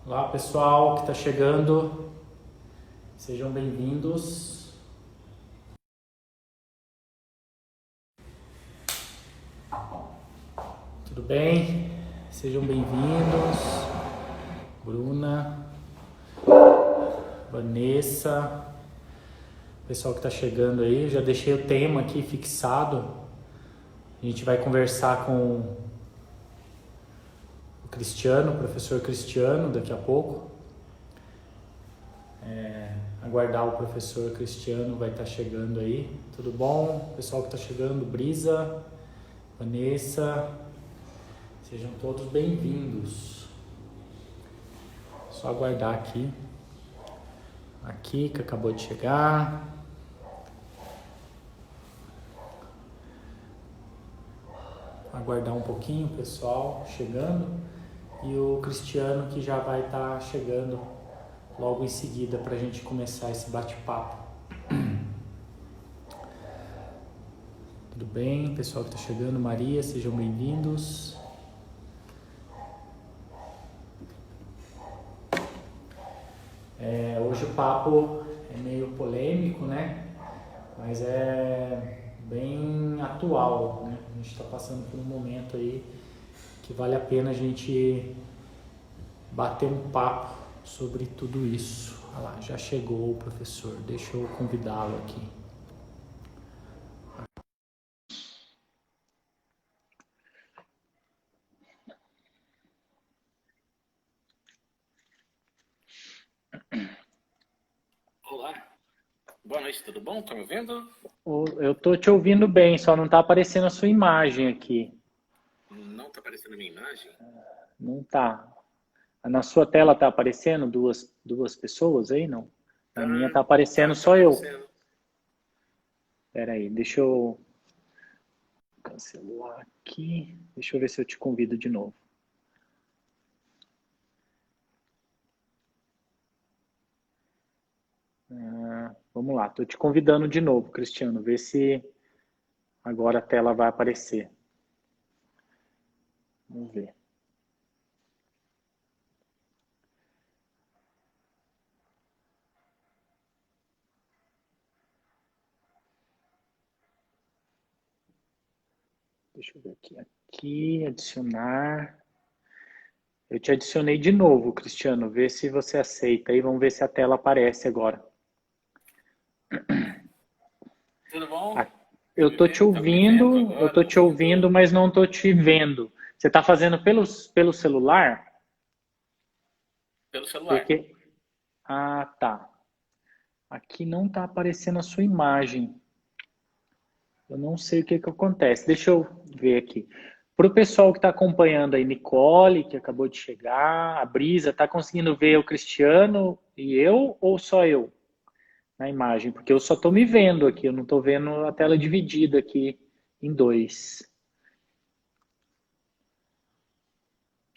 Olá pessoal que está chegando, sejam bem-vindos. Tudo bem? Sejam bem-vindos. Bruna, Vanessa, pessoal que está chegando aí, já deixei o tema aqui fixado. A gente vai conversar com o Cristiano, o professor Cristiano, daqui a pouco. Aguardar o professor Cristiano, vai estar chegando aí. Tudo bom? Pessoal que está chegando, Brisa, Vanessa, sejam todos bem-vindos. Só aguardar aqui. A Kika acabou de chegar. Aguardar um pouquinho o pessoal chegando. E o Cristiano que já vai estar chegando logo em seguida para a gente começar esse bate-papo. Tudo bem? Pessoal que está chegando, Maria, sejam bem-vindos. Hoje o papo é meio polêmico, né? Mas é bem atual, né? A gente está passando por um momento aí que vale a pena a gente bater um papo sobre tudo isso. Olha lá, já chegou o professor, deixa eu convidá-lo aqui. Olá, boa noite, tudo bom? Tá me ouvindo? Eu tô te ouvindo bem, só não tá aparecendo a sua imagem aqui. Não tá aparecendo a minha imagem? Não tá. Na sua tela tá aparecendo duas pessoas aí, não? Na minha tá aparecendo Tá só eu. aparecendo. Pera aí, deixa eu cancelar aqui. Deixa eu ver se eu te convido de novo. Vamos lá, tô te convidando de novo, Cristiano. Vê se agora a tela vai aparecer. Vamos ver. Deixa eu ver aqui. Aqui, adicionar. Eu te adicionei de novo, Cristiano. Vê se você aceita aí. Vamos ver se a tela aparece agora. Tudo bom? Ah, Tá me vendo? Tá me vendo eu agora? tô te ouvindo, Ouvindo mas não tô te vendo. Você tá fazendo pelo celular? pelo celular. Porque. Ah, tá. Aqui não tá aparecendo a sua imagem. Eu não sei o que que acontece. Deixa eu ver aqui. Para o pessoal que está acompanhando aí, Nicole, que acabou de chegar, a Brisa, tá conseguindo ver o Cristiano e eu ou só eu na imagem? Porque eu só estou me vendo aqui, eu não estou vendo a tela dividida aqui em dois.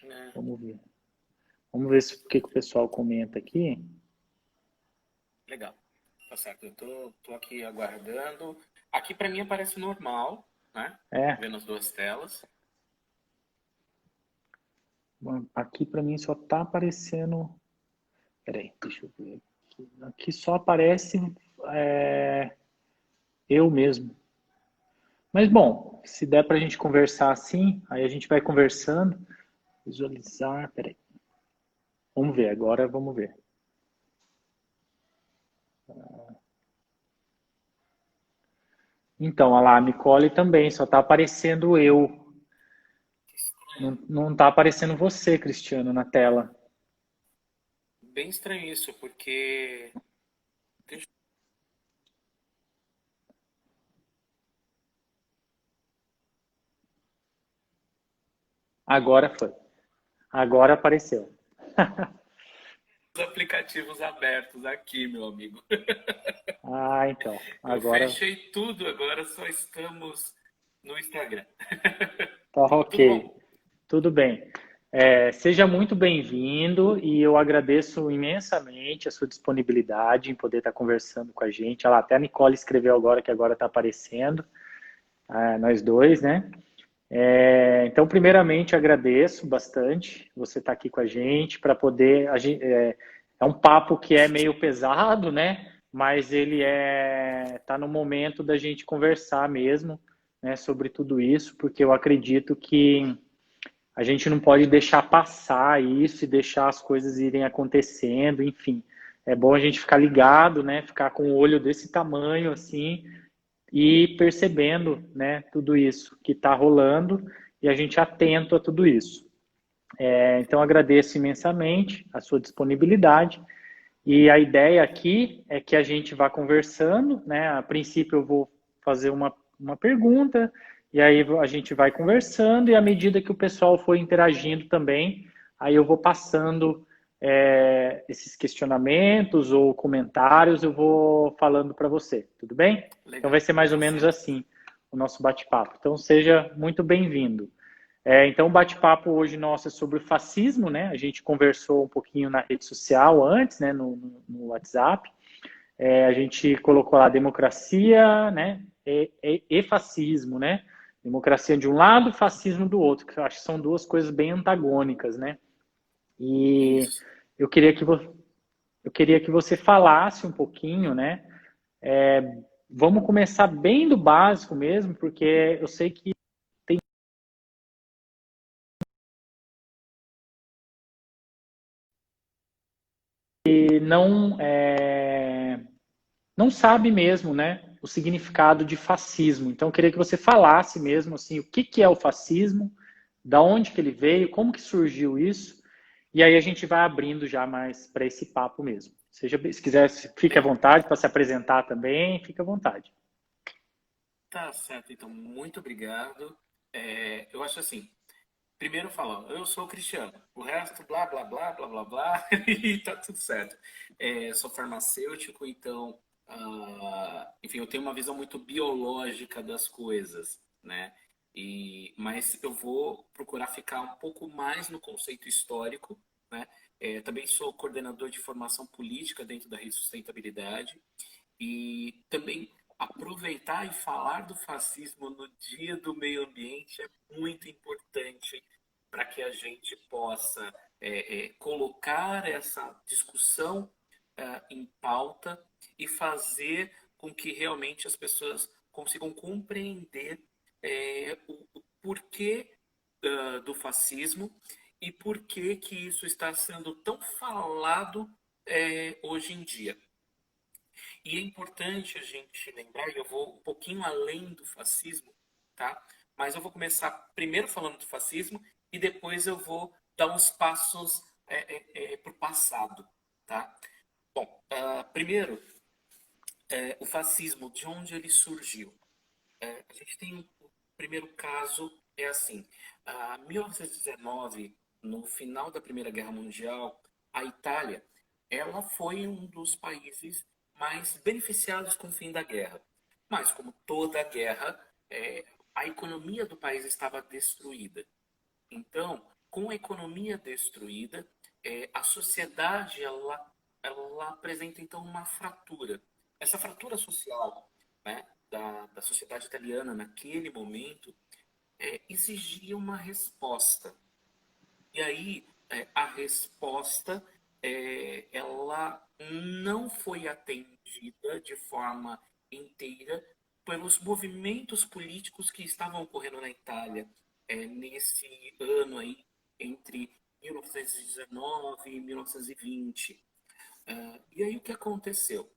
É, Vamos ver. Vamos ver o que que o pessoal comenta aqui. legal. Tá certo, eu tô aqui aguardando. Aqui pra mim aparece normal, né? É, Vendo as duas telas. aqui para mim só está aparecendo. Peraí, deixa eu ver aqui. Aqui só aparece é, eu mesmo. Mas bom, se der para a gente conversar assim, aí a gente vai conversando. Visualizar, peraí. Vamos ver, agora vamos ver. Então, olha lá, a Nicole também, só está aparecendo eu. Não está aparecendo você, Cristiano, na tela. Bem estranho isso, porque Agora foi. Agora apareceu. os aplicativos abertos aqui, meu amigo. Ah, então. Eu Agora fechei tudo, agora só estamos no Instagram. tá Tudo ok. bom? Tudo bem. Seja muito bem-vindo e eu agradeço imensamente a sua disponibilidade em poder estar conversando com a gente. Olha lá, até a Nicole escreveu agora que agora está aparecendo, nós dois, né? Então, primeiramente, agradeço bastante você estar aqui com a gente para poder. É um papo que é meio pesado, né? Mas ele tá no momento da gente conversar mesmo, né, sobre tudo isso, porque eu acredito que a gente não pode deixar passar isso e deixar as coisas irem acontecendo, enfim. É bom a gente ficar ligado, né? Ficar com o olho desse tamanho, assim, e percebendo, né, tudo isso que está rolando e a gente atento a tudo isso. Então, agradeço imensamente a sua disponibilidade e a ideia aqui é que a gente vá conversando, né? A princípio eu vou fazer uma pergunta e aí a gente vai conversando e à medida que o pessoal for interagindo também, aí eu vou passando esses questionamentos ou comentários, eu vou falando para você, tudo bem? Então Legal, vai ser mais ou tá menos certo. assim o nosso bate-papo. Então seja muito bem-vindo. Então, o bate-papo hoje nosso é sobre o fascismo, né? A gente conversou um pouquinho na rede social antes, né? No WhatsApp. A gente colocou lá democracia, né? E fascismo, né? Democracia de um lado, fascismo do outro, que eu acho que são duas coisas bem antagônicas, né? E Isso. eu queria que, eu queria que você falasse um pouquinho, né? Vamos começar bem do básico mesmo, porque eu sei que não sabe mesmo, né, o significado de fascismo. Então, eu queria que você falasse mesmo assim, o que que é o fascismo, da onde que ele veio, como que surgiu isso, e aí a gente vai abrindo já mais para esse papo mesmo. Seja, se quiser, fique à Legal. vontade para se apresentar também, fique à vontade. Tá certo, então, muito obrigado. Eu acho assim, primeiro falando, eu sou cristiano, o resto, blá, blá, blá, blá, blá, blá, e tá tudo certo. Sou farmacêutico, então, enfim, eu tenho uma visão muito biológica das coisas, né? Mas eu vou procurar ficar um pouco mais no conceito histórico, né? Também sou coordenador de formação política dentro da Rede Sustentabilidade e também aproveitar e falar do fascismo no Dia do Meio Ambiente é muito importante para que a gente possa colocar essa discussão em pauta e fazer com que realmente as pessoas consigam compreender o porquê do fascismo e por que isso está sendo tão falado hoje em dia. E é importante a gente lembrar, e eu vou um pouquinho além do fascismo, tá? Mas eu vou começar primeiro falando do fascismo e depois eu vou dar uns passos para o passado, tá? Bom, primeiro, o fascismo, de onde ele surgiu? A gente tem o primeiro caso, é assim, 1919, no final da Primeira Guerra Mundial, a Itália, ela foi um dos países mais beneficiados com o fim da guerra. Mas, como toda guerra, a economia do país estava destruída. Então, com a economia destruída, a sociedade ela apresenta então uma fratura. Essa fratura social, né, da sociedade italiana naquele momento exigia uma resposta. E aí a resposta ela não foi atendida de forma inteira pelos movimentos políticos que estavam ocorrendo na Itália nesse ano aí entre 1919 e 1920. E aí o que aconteceu?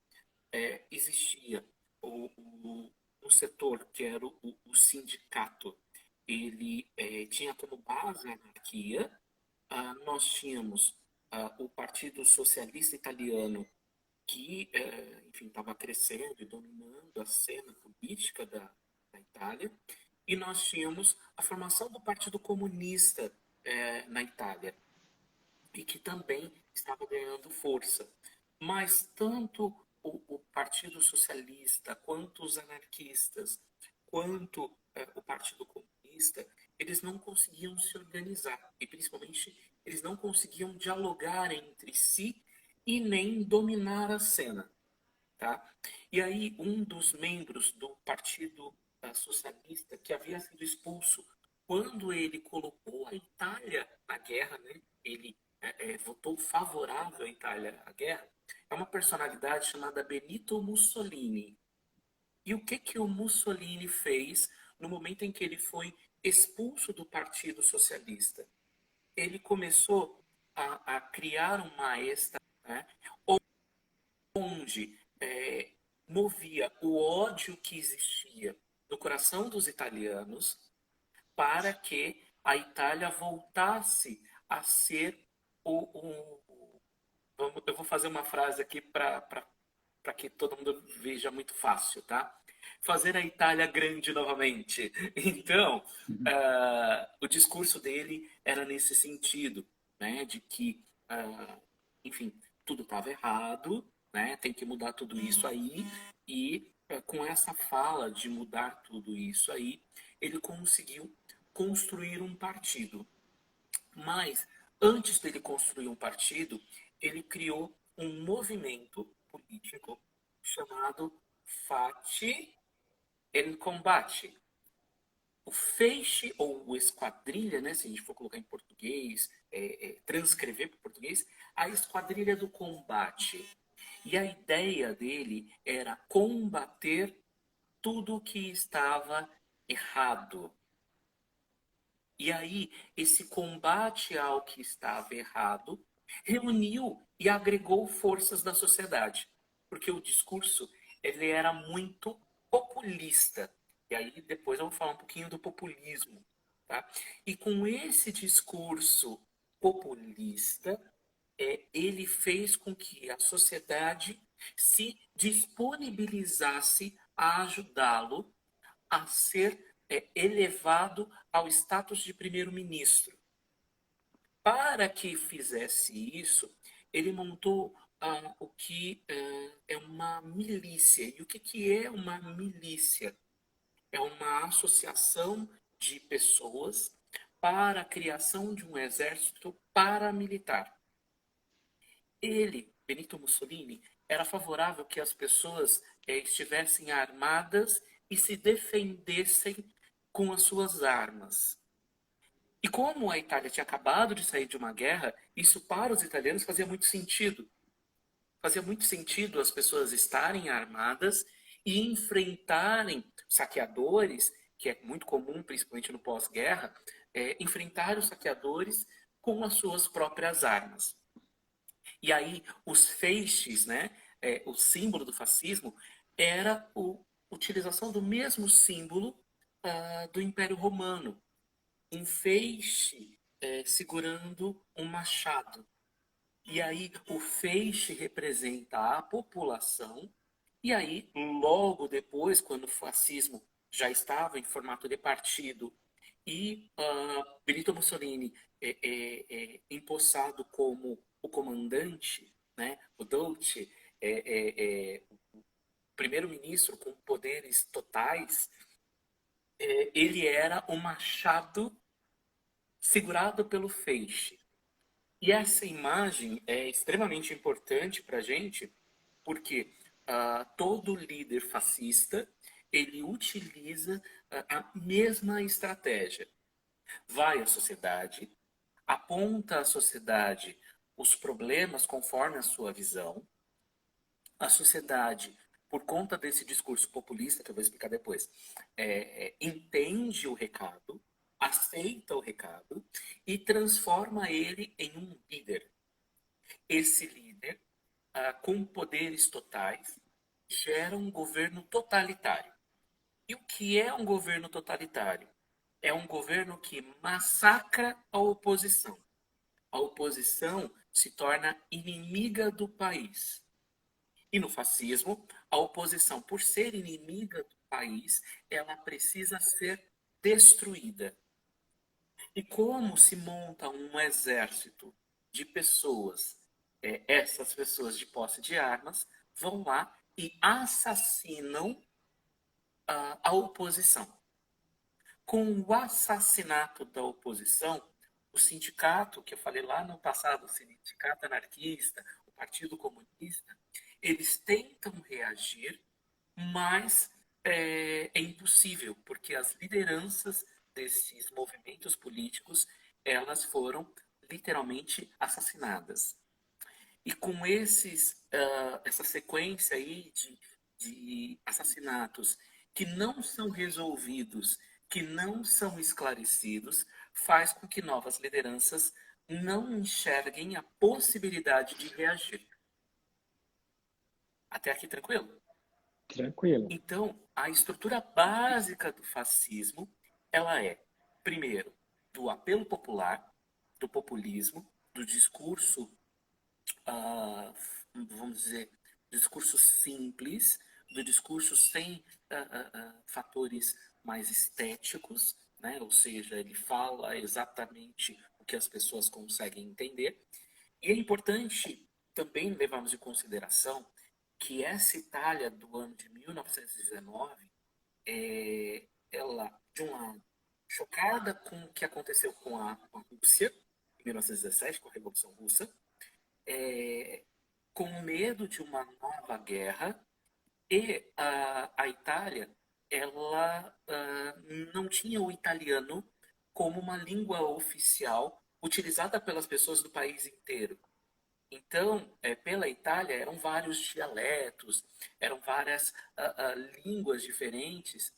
Existia um setor que era o sindicato. Ele tinha como base a anarquia. Nós tínhamos o Partido Socialista Italiano, que, enfim, estava crescendo e dominando a cena política da Itália, e nós tínhamos a formação do Partido Comunista na Itália, e que também estava ganhando força. Mas tanto o Partido Socialista, quanto os anarquistas, quanto o Partido Comunista, eles não conseguiam se organizar e, principalmente, eles não conseguiam dialogar entre si e nem dominar a cena, tá? E aí um dos membros do Partido Socialista que havia sido expulso quando ele colocou a Itália na guerra, né, ele votou favorável à Itália à guerra, é uma personalidade chamada Benito Mussolini. E o que o Mussolini fez no momento em que ele foi expulso do Partido Socialista? Ele começou a criar uma esta, né, onde movia o ódio que existia no coração dos italianos para que a Itália voltasse a ser eu vou fazer uma frase aqui para que todo mundo veja muito fácil, tá? Fazer a Itália grande novamente. Então, o discurso dele era nesse sentido, né? De que, enfim, tudo estava errado, né? Tem que mudar tudo isso aí. E com essa fala de mudar tudo isso aí, ele conseguiu construir um partido. Mas, antes dele construir um partido, ele criou um movimento político chamado Fati el Combate. O feixe, ou o esquadrilha, né, se a gente for colocar em português, transcrever para o português, a esquadrilha do combate. E a ideia dele era combater tudo que estava errado. E aí, esse combate ao que estava errado reuniu e agregou forças da sociedade, porque o discurso ele era muito populista. E aí depois eu vou falar um pouquinho do populismo, tá? E com esse discurso populista, ele fez com que a sociedade se disponibilizasse a ajudá-lo a ser elevado ao status de primeiro-ministro. Para que fizesse isso, ele montou o que é uma milícia. E o que é uma milícia? É uma associação de pessoas para a criação de um exército paramilitar. Ele, Benito Mussolini, era favorável que as pessoas estivessem armadas e se defendessem com as suas armas. E como a Itália tinha acabado de sair de uma guerra, isso para os italianos fazia muito sentido. Fazia muito sentido as pessoas estarem armadas e enfrentarem saqueadores, que é muito comum, principalmente no pós-guerra, enfrentar os saqueadores com as suas próprias armas. E aí, os feixes, né, o símbolo do fascismo, era a utilização do mesmo símbolo do Império Romano. Um feixe segurando um machado. E aí, o feixe representa a população. E aí, logo depois, quando o fascismo já estava em formato de partido e Benito Mussolini empossado como o comandante, né, o Dolce, o primeiro-ministro com poderes totais, ele era o machado segurado pelo feixe. E essa imagem é extremamente importante para a gente, porque todo líder fascista ele utiliza a mesma estratégia. Vai à sociedade, aponta à sociedade os problemas conforme a sua visão. A sociedade, por conta desse discurso populista, que eu vou explicar depois, entende o recado, aceita o recado e transforma ele em um líder. Esse líder, com poderes totais, gera um governo totalitário. E o que é um governo totalitário? É um governo que massacra a oposição. A oposição se torna inimiga do país. E no fascismo, a oposição, por ser inimiga do país, ela precisa ser destruída. E como se monta um exército de pessoas, essas pessoas de posse de armas, vão lá e assassinam a oposição. Com o assassinato da oposição, o sindicato, que eu falei lá no passado, o sindicato anarquista, o Partido Comunista, eles tentam reagir, mas é impossível, porque as lideranças desses movimentos políticos, elas foram literalmente assassinadas. E com essa sequência aí de assassinatos que não são resolvidos, que não são esclarecidos, faz com que novas lideranças não enxerguem a possibilidade de reagir. Até aqui tranquilo? Tranquilo. Então, a estrutura básica do fascismo, ela é, primeiro, do apelo popular, do populismo, do discurso, ah, vamos dizer, do discurso simples, do discurso sem fatores mais estéticos, né? Ou seja, ele fala exatamente o que as pessoas conseguem entender. E é importante também levarmos em consideração que essa Itália do ano de 1919, ela, de um lado, chocada com o que aconteceu com a Rússia, em 1917, com a Revolução Russa, com medo de uma nova guerra, e a Itália, ela não tinha o italiano como uma língua oficial utilizada pelas pessoas do país inteiro. Então, pela Itália, eram vários dialetos, eram várias línguas diferentes,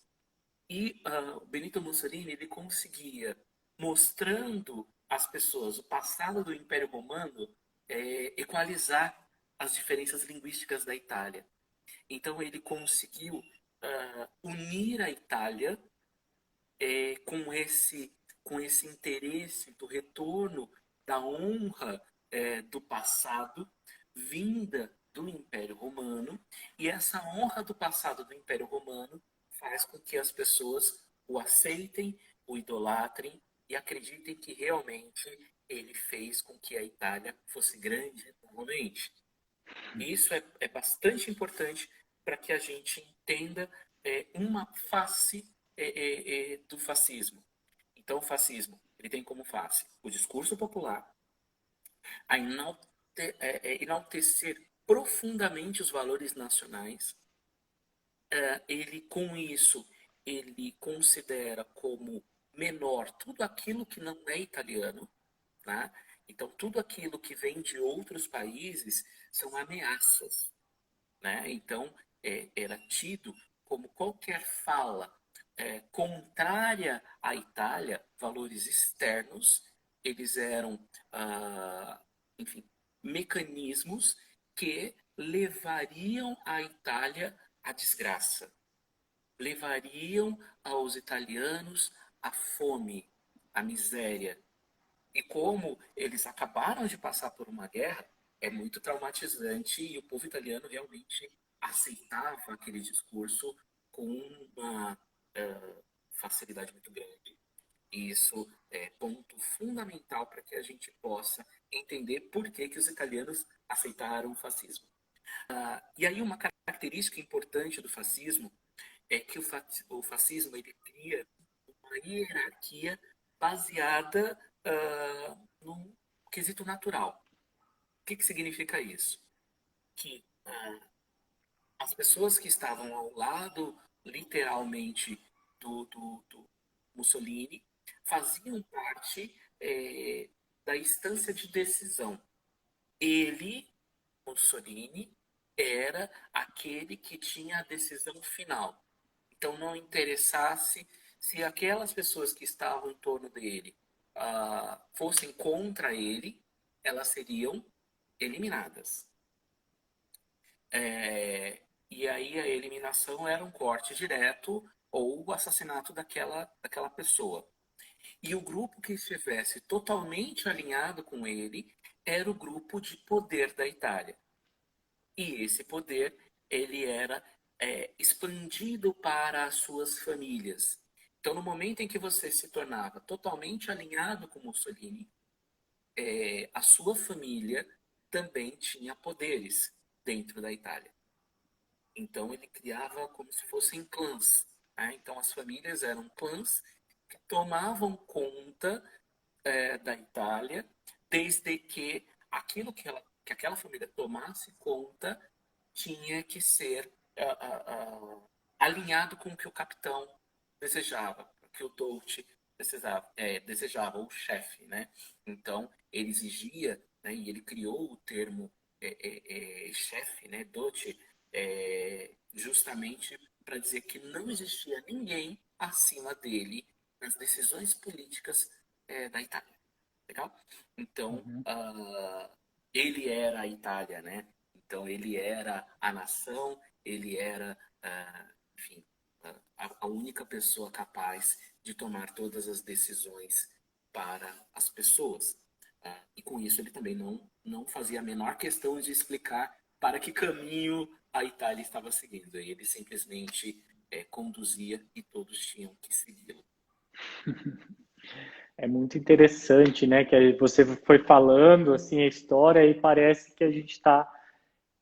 e o Benito Mussolini ele conseguia, mostrando às pessoas o passado do Império Romano, equalizar as diferenças linguísticas da Itália. Então, ele conseguiu unir a Itália com esse interesse do retorno da honra do passado, vinda do Império Romano, e essa honra do passado do Império Romano faz com que as pessoas o aceitem, o idolatrem e acreditem que realmente ele fez com que a Itália fosse grande novamente. E isso é bastante importante para que a gente entenda uma face do fascismo. Então, o fascismo ele tem como face o discurso popular, a enaltecer profundamente os valores nacionais. Ele, com isso, ele considera como menor tudo aquilo que não é italiano, né? Então, tudo aquilo que vem de outros países são ameaças, né? Então, era tido como qualquer fala contrária à Itália, valores externos, eles eram, enfim, mecanismos que levariam a Itália à desgraça, levariam aos italianos a fome, a miséria. E como eles acabaram de passar por uma guerra, é muito traumatizante e o povo italiano realmente aceitava aquele discurso com uma facilidade muito grande. E isso é ponto fundamental para que a gente possa entender por que os italianos aceitaram o fascismo. E aí uma característica importante do fascismo é que o fascismo ele cria uma hierarquia baseada no quesito natural. O que significa isso? Que as pessoas que estavam ao lado, literalmente, do Mussolini, faziam parte da instância de decisão. Ele, Mussolini, era aquele que tinha a decisão final. Então, não interessasse se aquelas pessoas que estavam em torno dele fossem contra ele, elas seriam eliminadas. E aí a eliminação era um corte direto ou o assassinato daquela pessoa. E o grupo que estivesse totalmente alinhado com ele era o grupo de poder da Itália. E esse poder ele era expandido para as suas famílias. Então, no momento em que você se tornava totalmente alinhado com Mussolini, a sua família também tinha poderes dentro da Itália. Então, ele criava como se fossem clãs. Né? Então, as famílias eram clãs que tomavam conta da Itália, desde que aquilo que aquela família tomasse conta tinha que ser alinhado com o que o capitão desejava, que o Dolce desejava, o chefe, né? Então, ele exigia, né, e ele criou o termo chefe, né, doce, justamente para dizer que não existia ninguém acima dele nas decisões políticas da Itália. Legal? Então, Uhum. ele era a Itália, né? Então, ele era a nação, ele era, enfim, a única pessoa capaz de tomar todas as decisões para as pessoas. E com isso, ele também não fazia a menor questão de explicar para que caminho a Itália estava seguindo. Ele simplesmente conduzia e todos tinham que segui-lo. É muito interessante, né? Que você foi falando assim a história e parece que a gente está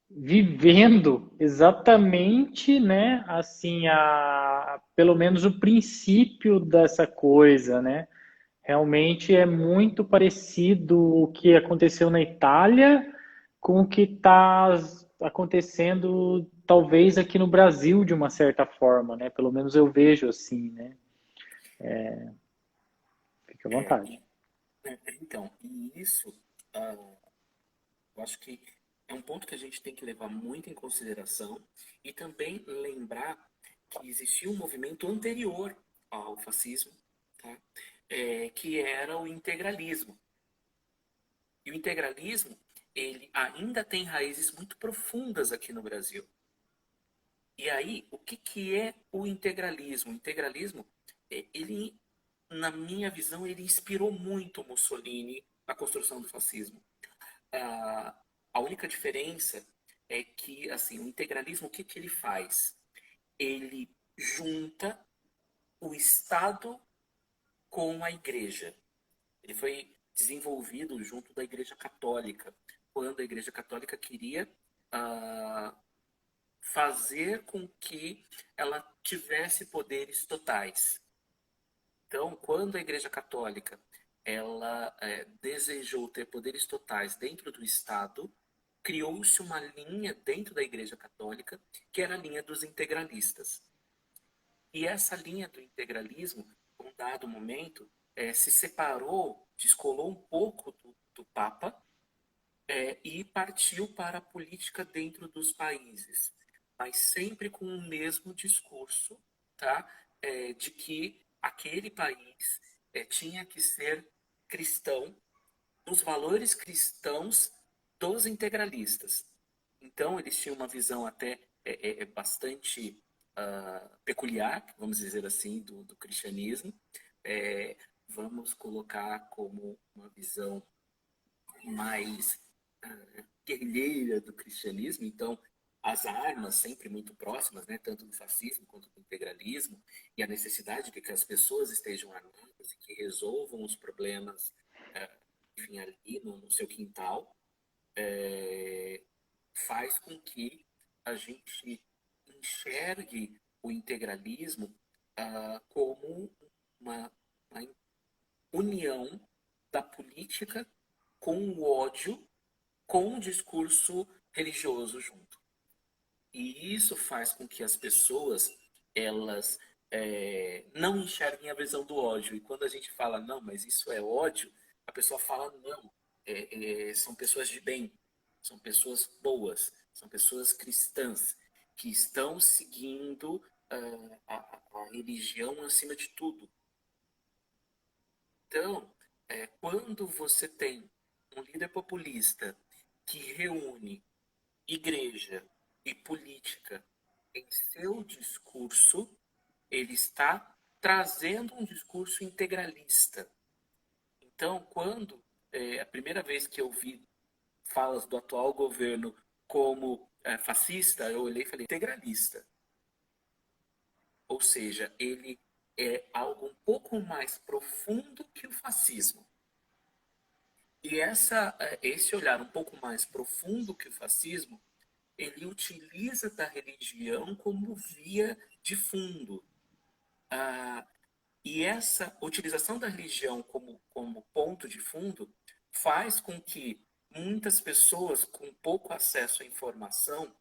vivendo exatamente, né? Assim, pelo menos o princípio dessa coisa, né? Realmente é muito parecido o que aconteceu na Itália com o que está acontecendo, talvez aqui no Brasil, de uma certa forma, né? Pelo menos eu vejo assim, né? Fique à É, vontade. então, e isso, eu acho que é um ponto que a gente tem que levar muito em consideração e também lembrar que existia um movimento anterior ao fascismo, tá? Que era o integralismo. E o integralismo, ele ainda tem raízes muito profundas aqui no Brasil. E aí, o que, que é o integralismo? O integralismo, ele, na minha visão, ele inspirou muito Mussolini na construção do fascismo. A, a única diferença é que, assim, o integralismo, o que, que ele faz? Ele junta o Estado com a Igreja. Ele foi desenvolvido junto da Igreja Católica, quando a Igreja Católica queria ah, fazer com que ela tivesse poderes totais. Então, quando a Igreja Católica ela desejou ter poderes totais dentro do Estado, criou-se uma linha dentro da Igreja Católica que era a linha dos integralistas. E essa linha do integralismo, em um dado momento, se separou, descolou um pouco do Papa e partiu para a política dentro dos países, mas sempre com o mesmo discurso, tá? De que aquele país tinha que ser cristão, dos valores cristãos dos integralistas. Então, eles tinham uma visão até bastante peculiar, vamos dizer assim, do cristianismo. É, vamos colocar como uma visão mais guerrilheira do cristianismo. Então, as armas sempre muito próximas, né, tanto do fascismo quanto do integralismo, e a necessidade de que as pessoas estejam armadas e que resolvam os problemas, enfim, ali no seu quintal, faz com que a gente enxergue o integralismo como uma união da política com o ódio, com o discurso religioso junto. E isso faz com que as pessoas elas não enxerguem a visão do ódio. E quando a gente fala, não, mas isso é ódio, a pessoa fala, não, são pessoas de bem, são pessoas boas, são pessoas cristãs, que estão seguindo a religião acima de tudo. Então, quando você tem um líder populista que reúne igreja e política em seu discurso, ele está trazendo um discurso integralista. Então, quando a primeira vez que eu vi falas do atual governo como fascista, eu olhei e falei integralista. Ou seja, ele é algo um pouco mais profundo que o fascismo. E esse olhar um pouco mais profundo que o fascismo, ele utiliza da religião como via de fundo. Ah, e essa utilização da religião como ponto de fundo faz com que muitas pessoas com pouco acesso à informação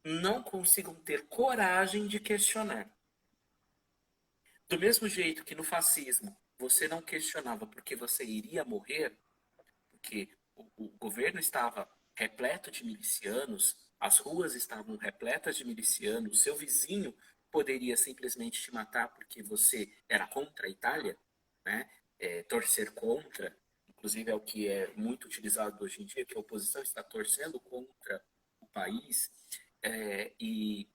não consigam ter coragem de questionar. Do mesmo jeito que no fascismo você não questionava porque você iria morrer, porque o governo estava repleto de milicianos, as ruas estavam repletas de milicianos, seu vizinho poderia simplesmente te matar porque você era contra a Itália, né? Torcer contra, inclusive é o que é muito utilizado hoje em dia, que a oposição está torcendo contra o país, e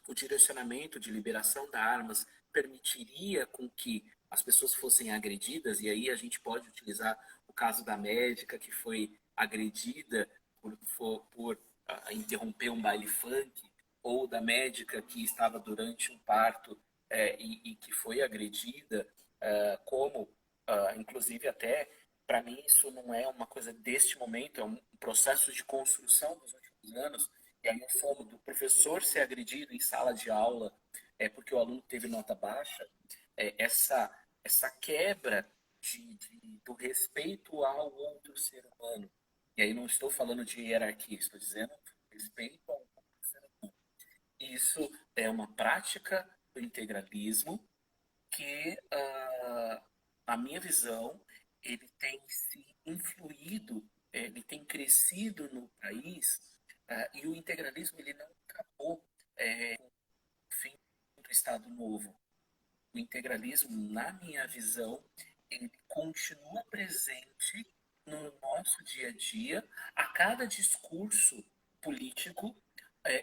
o direcionamento de liberação de armas permitiria com que as pessoas fossem agredidas, e aí a gente pode utilizar o caso da médica que foi agredida por interromper um baile funk, ou da médica que estava durante um parto e que foi agredida, como, inclusive até, para mim isso não é uma coisa deste momento, é um processo de construção dos últimos anos, e aí o fomo do professor ser agredido em sala de aula porque o aluno teve nota baixa, essa quebra do respeito ao outro ser humano. E aí não estou falando de hierarquia, estou dizendo respeito ao outro ser humano. Isso é uma prática do integralismo que, a minha visão, ele tem se influído, ele tem crescido no país, e o integralismo ele não acabou com o fim do Estado Novo. O integralismo, na minha visão, ele continua presente no nosso dia a dia, a cada discurso político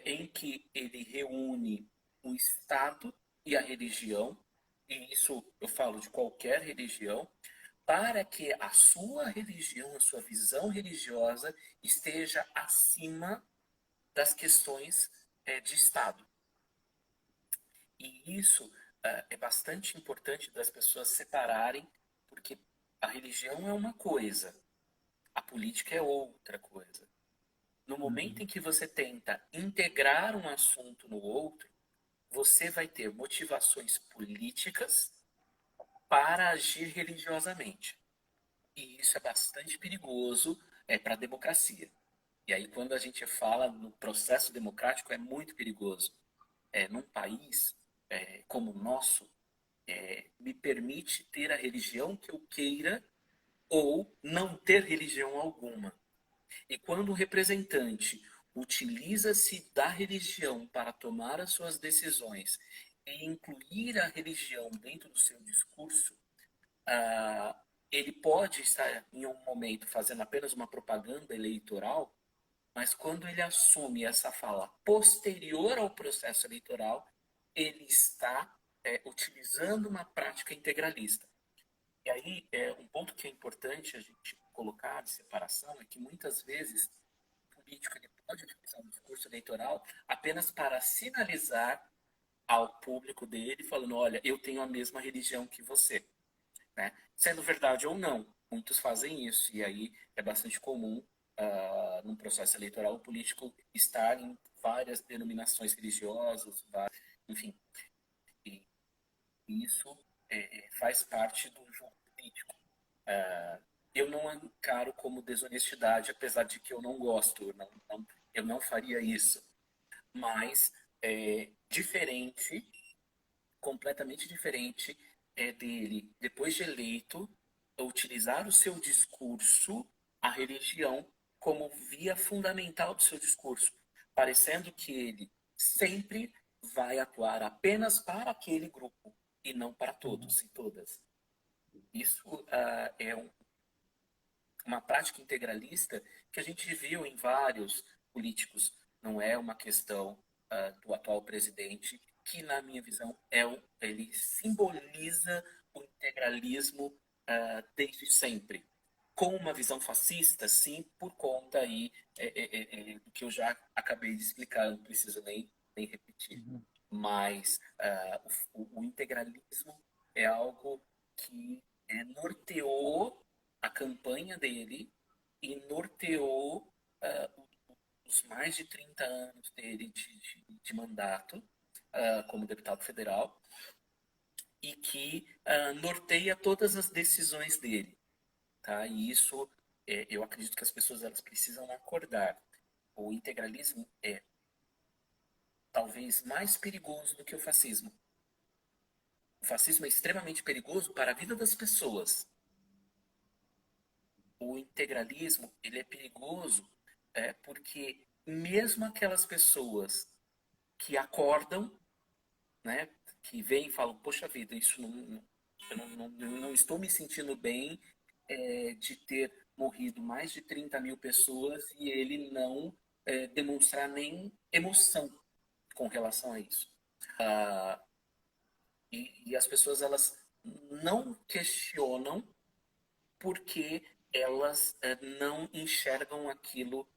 em que ele reúne o Estado e a religião, e isso eu falo de qualquer religião, para que a sua religião, a sua visão religiosa esteja acima das questões de Estado. E isso é bastante importante das pessoas separarem, porque a religião é uma coisa, a política é outra coisa. No momento em que você tenta integrar um assunto no outro, você vai ter motivações políticas para agir religiosamente. E isso é bastante perigoso para a democracia. E aí, quando a gente fala no processo democrático, é muito perigoso. Num país como o nosso, me permite ter a religião que eu queira ou não ter religião alguma. E quando o representante utiliza-se da religião para tomar as suas decisões e incluir a religião dentro do seu discurso, ele pode estar em um momento fazendo apenas uma propaganda eleitoral, mas quando ele assume essa fala posterior ao processo eleitoral, ele está utilizando uma prática integralista. E aí, um ponto que é importante a gente colocar de separação é que muitas vezes o político ele pode utilizar o discurso eleitoral apenas para sinalizar ao público dele, falando, olha, eu tenho a mesma religião que você. Né? Sendo verdade ou não, muitos fazem isso, e aí é bastante comum, num processo eleitoral, o político estar em várias denominações religiosas, enfim, e isso faz parte do jogo político. Eu não encaro como desonestidade, apesar de que eu não gosto, eu não faria isso, mas diferente, completamente diferente dele, depois de eleito, utilizar o seu discurso, a religião, como via fundamental do seu discurso, parecendo que ele sempre vai atuar apenas para aquele grupo e não para todos e todas. Isso é uma prática integralista que a gente viu em vários políticos. Não é uma questão do atual presidente, que na minha visão ele simboliza o integralismo desde sempre. Com uma visão fascista, sim, por conta aí do que eu já acabei de explicar, não preciso nem repetir. Mas o integralismo é algo que norteou a campanha dele e norteou os mais de 30 anos dele de mandato como deputado federal e que norteia todas as decisões dele. Tá? E isso, eu acredito que as pessoas elas precisam acordar. O integralismo é talvez mais perigoso do que o fascismo. O fascismo é extremamente perigoso para a vida das pessoas. O integralismo, ele é perigoso porque mesmo aquelas pessoas que acordam, né, que vêm e falam, poxa vida, isso eu não estou me sentindo bem de ter morrido mais de 30 mil pessoas e ele não demonstrar nem emoção com relação a isso. Ah, e as pessoas, elas não questionam porque elas não enxergam aquilo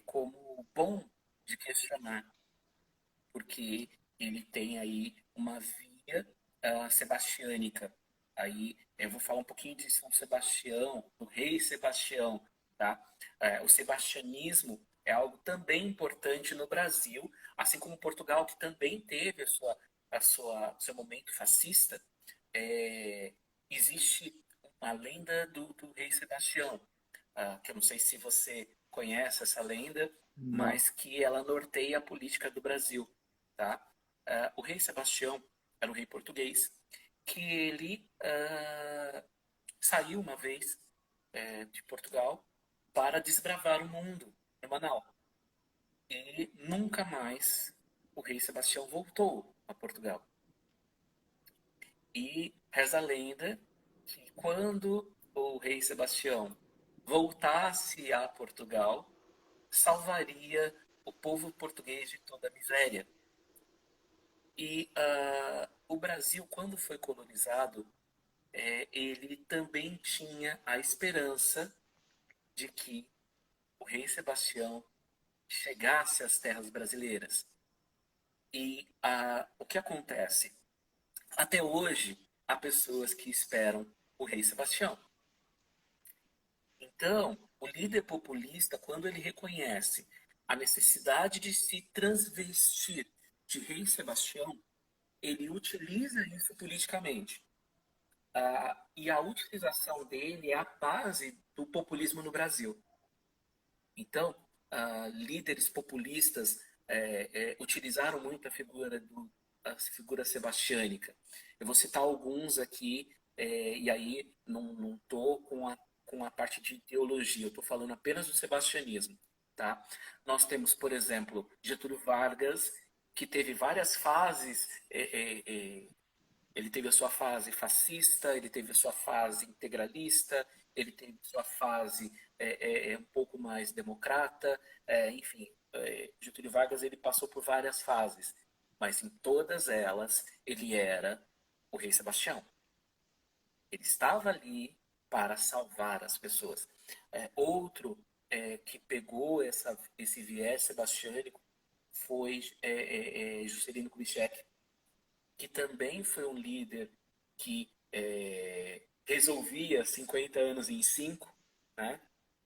como bom de questionar, porque ele tem aí uma via sebastiânica. Aí eu vou falar um pouquinho de São Sebastião, do rei Sebastião, tá? O sebastianismo é algo também importante no Brasil, assim como Portugal, que também teve seu momento fascista. É, existe uma lenda do rei Sebastião, que eu não sei se você conhece essa lenda, Não. mas que ela norteia a política do Brasil, tá? O rei Sebastião era um rei português que ele saiu uma vez de Portugal para desbravar o mundo em Manaus. E nunca mais o rei Sebastião voltou a Portugal. E reza a lenda que quando o rei Sebastião voltasse a Portugal, salvaria o povo português de toda a miséria. E o Brasil, quando foi colonizado, ele também tinha a esperança de que o rei Sebastião chegasse às terras brasileiras. E o que acontece? Até hoje, há pessoas que esperam o rei Sebastião. Então, o líder populista, quando ele reconhece a necessidade de se transvestir de rei Sebastião, ele utiliza isso politicamente. E a utilização dele é a base do populismo no Brasil. Então, líderes populistas utilizaram muito a figura sebastiânica. Eu vou citar alguns aqui, e aí não estou com a parte de ideologia, eu estou falando apenas do sebastianismo. Tá? Nós temos, por exemplo, Getúlio Vargas, que teve várias fases. Ele teve a sua fase fascista, ele teve a sua fase integralista, ele teve a sua fase um pouco mais democrata, enfim, Getúlio Vargas ele passou por várias fases, mas em todas elas ele era o rei Sebastião. Ele estava ali para salvar as pessoas. Outro que pegou esse viés sebastiânico foi Juscelino Kubitschek, que também foi um líder que resolvia 50 anos em 5, né?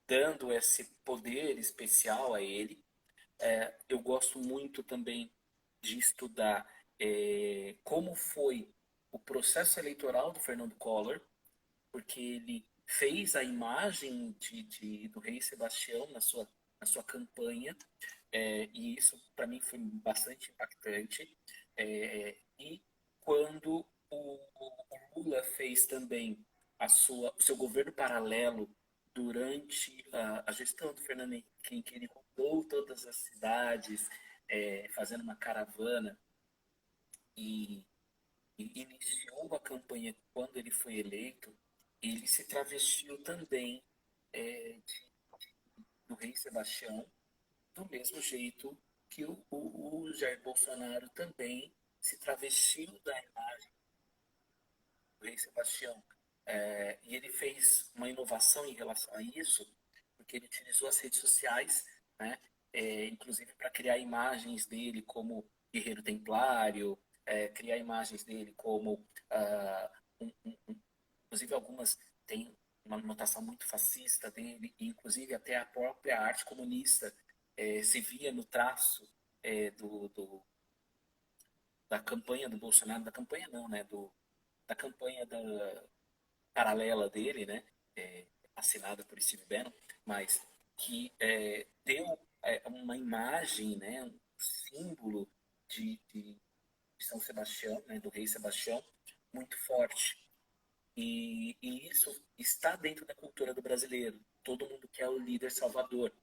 Dando esse poder especial a ele. Eu gosto muito também de estudar como foi o processo eleitoral do Fernando Collor, porque ele fez a imagem do rei Sebastião na sua campanha, e isso para mim foi bastante impactante. E quando o Lula fez também o seu governo paralelo durante a gestão do Fernando Henrique, em que ele rodou todas as cidades, fazendo uma caravana e, e iniciou a campanha quando ele foi eleito, ele se travestiu também do rei Sebastião, do mesmo jeito que o Jair Bolsonaro também se travestiu da imagem do rei Sebastião. E ele fez uma inovação em relação a isso, porque ele utilizou as redes sociais, né, inclusive para criar imagens dele como guerreiro templário, criar imagens dele como, inclusive algumas têm uma notação muito fascista dele, e inclusive até a própria arte comunista se via no traço da campanha do Bolsonaro, da campanha não, né, da campanha paralela dele, né, assinada por Steve Bannon, mas que deu uma imagem, né, um símbolo de São Sebastião, né, do rei Sebastião, muito forte. E isso está dentro da cultura do brasileiro. Todo mundo quer o líder salvador.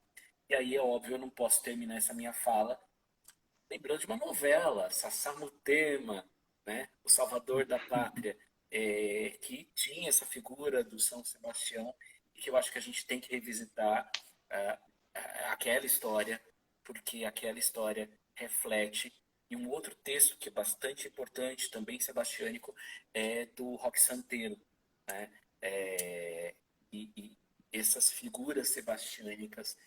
E aí, é óbvio, eu não posso terminar essa minha fala lembrando de uma novela, Sassá Mutema, né, o Salvador da Pátria, que tinha essa figura do São Sebastião e que eu acho que a gente tem que revisitar ah, aquela história, porque aquela história reflete. E um outro texto que é bastante importante, também sebastiânico, é do Roque Santeiro, né? E essas figuras sebastiânicas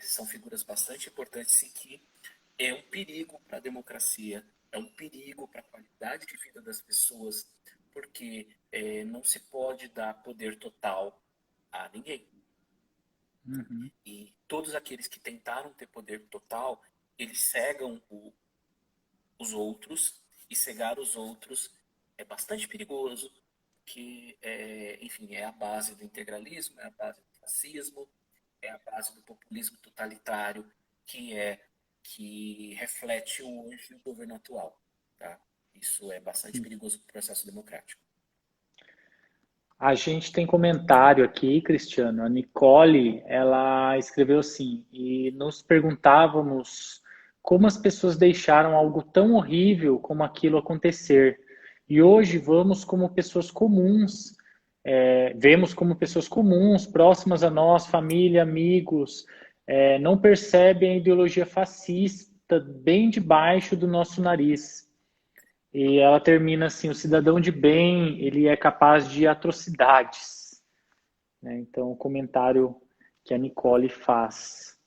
são figuras bastante importantes e que é um perigo para a democracia, é um perigo para a qualidade de vida das pessoas, porque não se pode dar poder total a ninguém. Uhum. E todos aqueles que tentaram ter poder total, eles cegam os outros, e cegar os outros é bastante perigoso, que, enfim, é a base do integralismo, é a base do fascismo, é a base do populismo totalitário, que reflete hoje o governo atual. Tá? Isso é bastante perigoso para o processo democrático. A gente tem comentário aqui, Cristiano. A Nicole, ela escreveu assim, e nos perguntávamos como as pessoas deixaram algo tão horrível como aquilo acontecer. E hoje vamos como pessoas comuns, vemos como pessoas comuns, próximas a nós, família, amigos, não percebem a ideologia fascista bem debaixo do nosso nariz. E ela termina assim: o cidadão de bem, ele é capaz de atrocidades. Né? Então, o comentário que a Nicole faz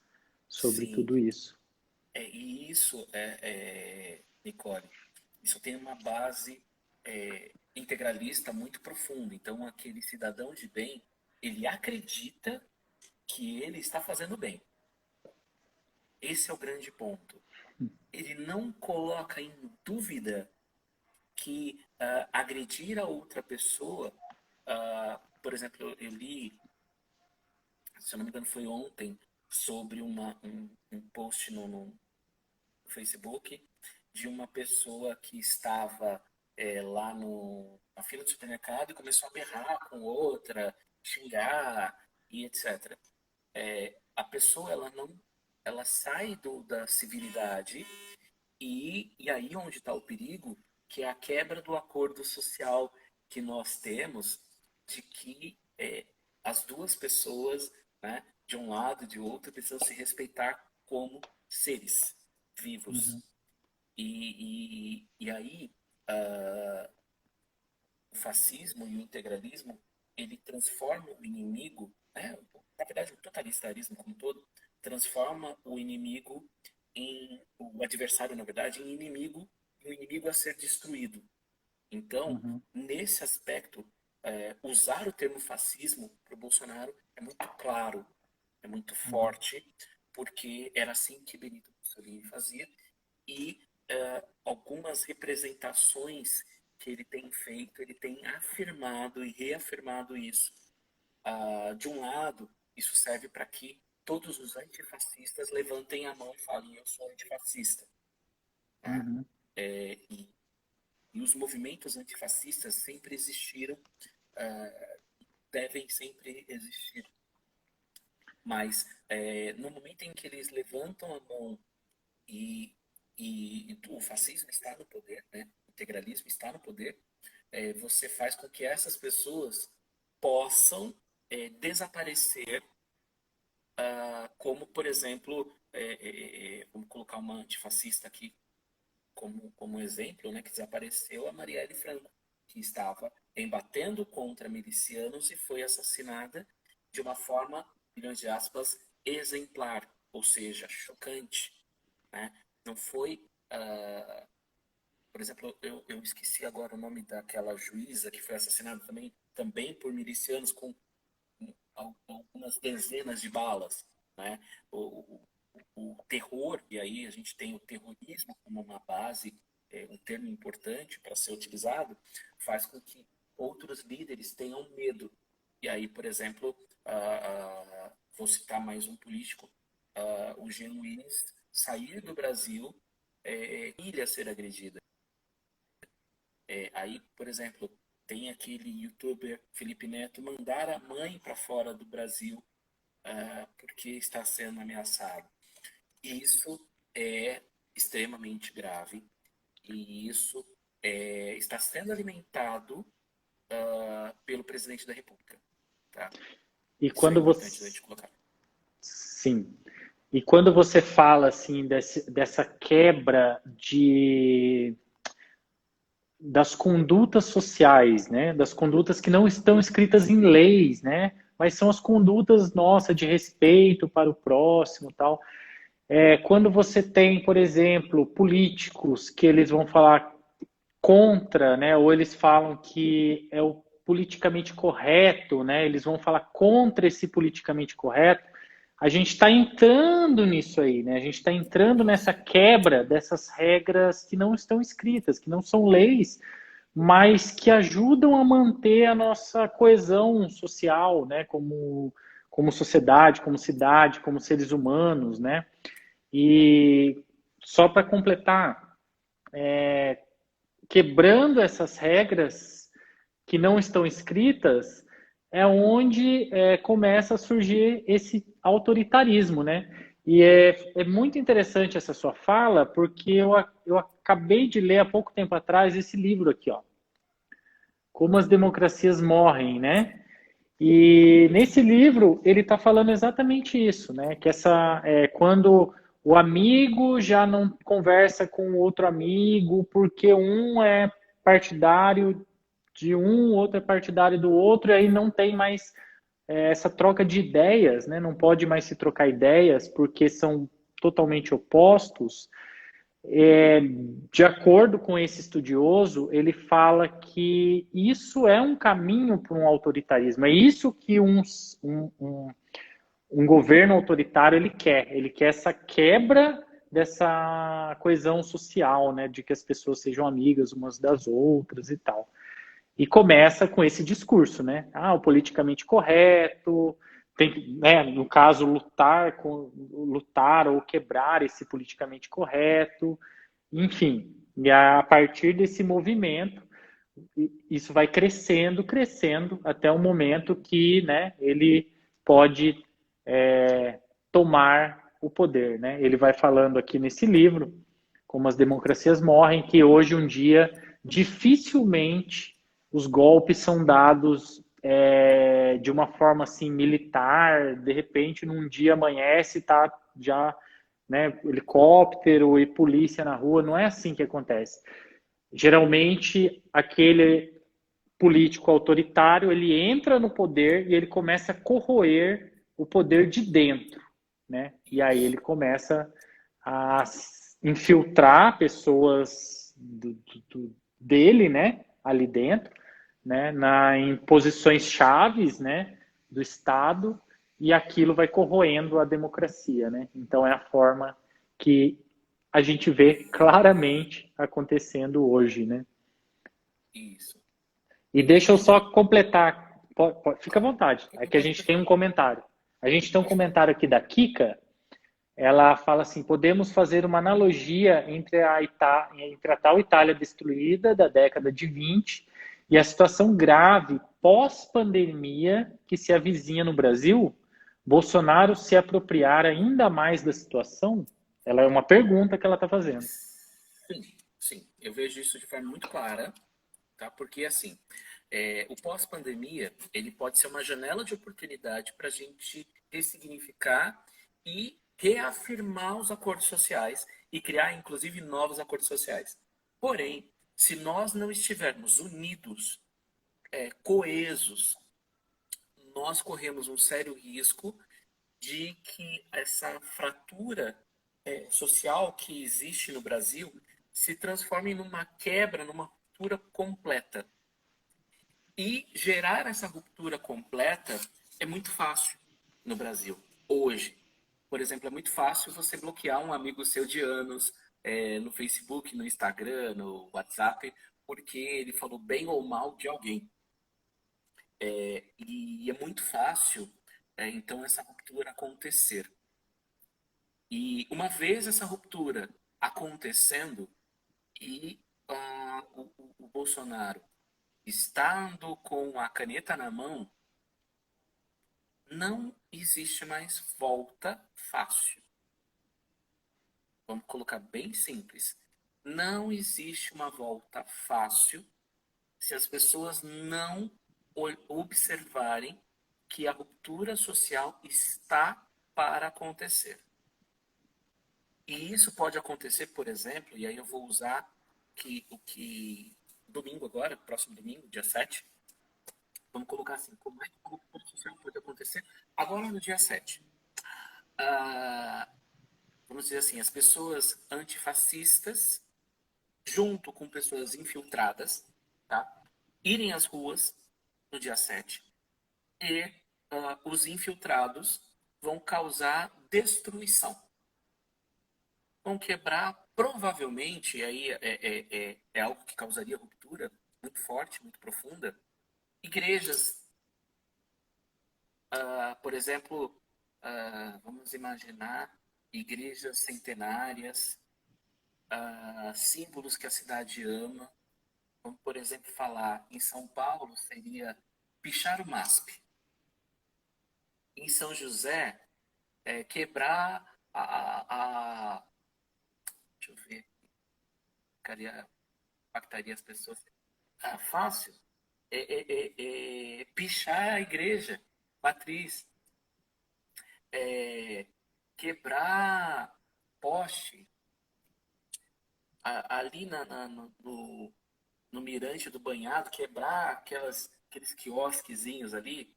sobre Sim, tudo isso. e isso, Nicole, isso tem uma base integralista muito profunda. Então, aquele cidadão de bem, ele acredita que ele está fazendo bem. Esse é o grande ponto. Ele não coloca em dúvida que agredir a outra pessoa, por exemplo, eu li, se eu não me engano foi ontem, sobre um post no Facebook de uma pessoa que estava lá na fila do supermercado e começou a berrar com outra, xingar e etc. A pessoa ela sai da civilidade e aí onde está o perigo, que é a quebra do acordo social que nós temos de que as duas pessoas, né, de um lado e de outro, precisam se respeitar como seres vivos. Uhum, E aí o fascismo e o integralismo, ele transforma o inimigo, né, na verdade o totalitarismo como um todo, transforma o inimigo o adversário, na verdade, em inimigo, e o inimigo a ser destruído. Então, uhum, nesse aspecto, usar o termo fascismo para o Bolsonaro é muito claro, é muito uhum, forte, porque era assim que Benito Mussolini fazia, e algumas representações que ele tem feito, ele tem afirmado e reafirmado isso. De um lado, isso serve para que todos os antifascistas levantem a mão e falem: eu sou antifascista. Né? uhum, E os movimentos antifascistas sempre existiram, devem sempre existir. Mas no momento em que eles levantam a mão e, e o fascismo está no poder, né? O integralismo está no poder, você faz com que essas pessoas possam desaparecer, como, por exemplo, vamos colocar uma antifascista aqui como exemplo, né, que desapareceu a Marielle Franco, que estava embatendo contra milicianos e foi assassinada de uma forma, milhões de aspas, exemplar, ou seja, chocante. Né? Não foi, por exemplo, eu esqueci agora o nome daquela juíza que foi assassinada também por milicianos com algumas dezenas de balas. Né? O terror, e aí a gente tem o terrorismo como uma base, um termo importante para ser utilizado, faz com que outros líderes tenham medo. E aí, por exemplo, vou citar mais um político, o Jean Willis sair do Brasil, ilha ser agredida. Aí, por exemplo, tem aquele youtuber Felipe Neto mandar a mãe para fora do Brasil porque está sendo ameaçado. Isso é extremamente grave e isso está sendo alimentado pelo presidente da República. Tá? E Isso é quando importante a você. gente colocar. Sim. E quando você fala assim dessa quebra das condutas sociais, né? Das condutas que não estão escritas em leis, né? Mas são as condutas nossa de respeito para o próximo, tal. Quando você tem, por exemplo, políticos que eles vão falar contra, né? Ou eles falam que é o politicamente correto, né? Eles vão falar contra esse politicamente correto. A gente está entrando nisso aí, né? A gente está entrando nessa quebra dessas regras que não estão escritas, que não são leis, mas que ajudam a manter a nossa coesão social, né? Como sociedade, como cidade, como seres humanos, né? E só para completar, quebrando essas regras que não estão escritas, é onde começa a surgir esse autoritarismo, né? E é muito interessante essa sua fala, porque eu acabei de ler há pouco tempo atrás esse livro aqui, ó, Como as Democracias Morrem, né? E nesse livro ele está falando exatamente isso, né? Que quando o amigo já não conversa com o outro amigo porque um é partidário de um, o outro é partidário do outro, e aí não tem mais essa troca de ideias, né? Não pode mais se trocar ideias porque são totalmente opostos. De acordo com esse estudioso, ele fala que isso é um caminho para um autoritarismo. É isso que um governo autoritário ele quer. Ele quer essa quebra dessa coesão social, né? De que as pessoas sejam amigas umas das outras e tal. E começa com esse discurso, né? O politicamente correto, tem que, né, no caso, lutar ou quebrar esse politicamente correto, enfim. E a partir desse movimento, isso vai crescendo, crescendo, até o momento que, né, ele pode tomar o poder, né? Ele vai falando aqui nesse livro, como as democracias morrem, que hoje um dia dificilmente os golpes são dados de uma forma assim militar, de repente num dia amanhece tá já, né, helicóptero e polícia na rua, não é assim que acontece. Geralmente aquele político autoritário, ele entra no poder e ele começa a corroer o poder de dentro, né? E aí ele começa a infiltrar pessoas dele, né, ali dentro, né, em posições chaves, né, do Estado, e aquilo vai corroendo a democracia, né? Então é a forma que a gente vê claramente acontecendo hoje, né? Isso. E deixa eu só E, completar, fica à vontade, é que a gente pode tem um falar, comentário. A gente tem um pode falar. comentário aqui da Kika. Ela fala assim: podemos fazer uma analogia entre a tal Itália destruída da década de 20 e a situação grave pós-pandemia que se avizinha no Brasil? Bolsonaro se apropriar ainda mais da situação? Ela é uma pergunta que ela está fazendo. Sim, sim. Eu vejo isso de forma muito clara, tá? Porque, assim, o pós-pandemia, ele pode ser uma janela de oportunidade para a gente ressignificar e reafirmar os acordos sociais e criar, inclusive, novos acordos sociais. Porém, se nós não estivermos unidos, coesos, nós corremos um sério risco de que essa fratura social que existe no Brasil se transforme numa quebra, numa ruptura completa. E gerar essa ruptura completa é muito fácil no Brasil, hoje. Por exemplo, é muito fácil você bloquear um amigo seu de anos no Facebook, no Instagram, no WhatsApp, porque ele falou bem ou mal de alguém. E é muito fácil, então, essa ruptura acontecer. E uma vez essa ruptura acontecendo, e o Bolsonaro estando com a caneta na mão, não existe mais volta fácil. Vamos colocar bem simples. Não existe uma volta fácil se as pessoas não observarem que a ruptura social está para acontecer. E isso pode acontecer, por exemplo, e aí eu vou usar domingo agora, próximo domingo, dia 7, vamos colocar assim, como é que a ruptura social pode acontecer agora no dia 7? Vamos dizer assim, as pessoas antifascistas, junto com pessoas infiltradas, tá? Irem às ruas no dia 7 e os infiltrados vão causar destruição. Vão quebrar, provavelmente, e aí é algo que causaria ruptura muito forte, muito profunda, igrejas. Por exemplo, vamos imaginar igrejas centenárias, símbolos que a cidade ama. Vamos, por exemplo, falar em São Paulo, seria pichar o MASP. Em São José, quebrar deixa eu ver, impactaria as pessoas. Fácil. Pichar a igreja, matriz. Quebrar poste. Ali no mirante do banhado, quebrar aqueles quiosquezinhos ali,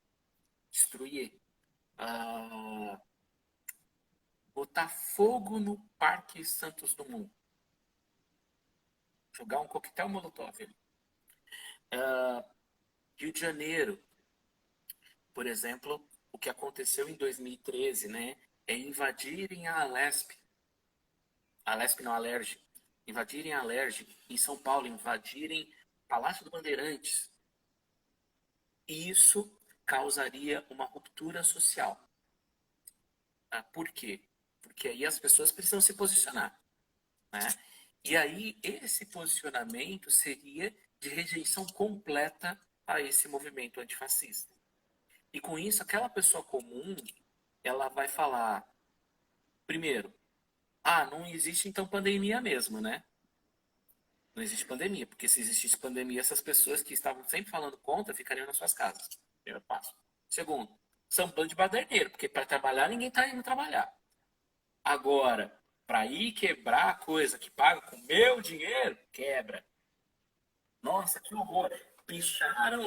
destruir. Botar fogo no Parque Santos Dumont. Jogar um coquetel molotov. Rio de Janeiro, por exemplo, o que aconteceu em 2013, né? É invadirem a Alesp. A Alesp não, a Alerj. Invadirem a Alerj. Em São Paulo, invadirem Palácio do Bandeirantes. Isso causaria uma ruptura social. Por quê? Porque aí as pessoas precisam se posicionar, né? E aí esse posicionamento seria de rejeição completa a esse movimento antifascista. E com isso, aquela pessoa comum, ela vai falar, primeiro, não existe então pandemia mesmo, né? Não existe pandemia, porque se existisse pandemia, essas pessoas que estavam sempre falando contra ficariam nas suas casas. Primeiro passo. Segundo, são bando de baderneiro, porque para trabalhar ninguém está indo trabalhar. Agora, para ir quebrar a coisa que paga com meu dinheiro, quebra. Nossa, que horror. Picharam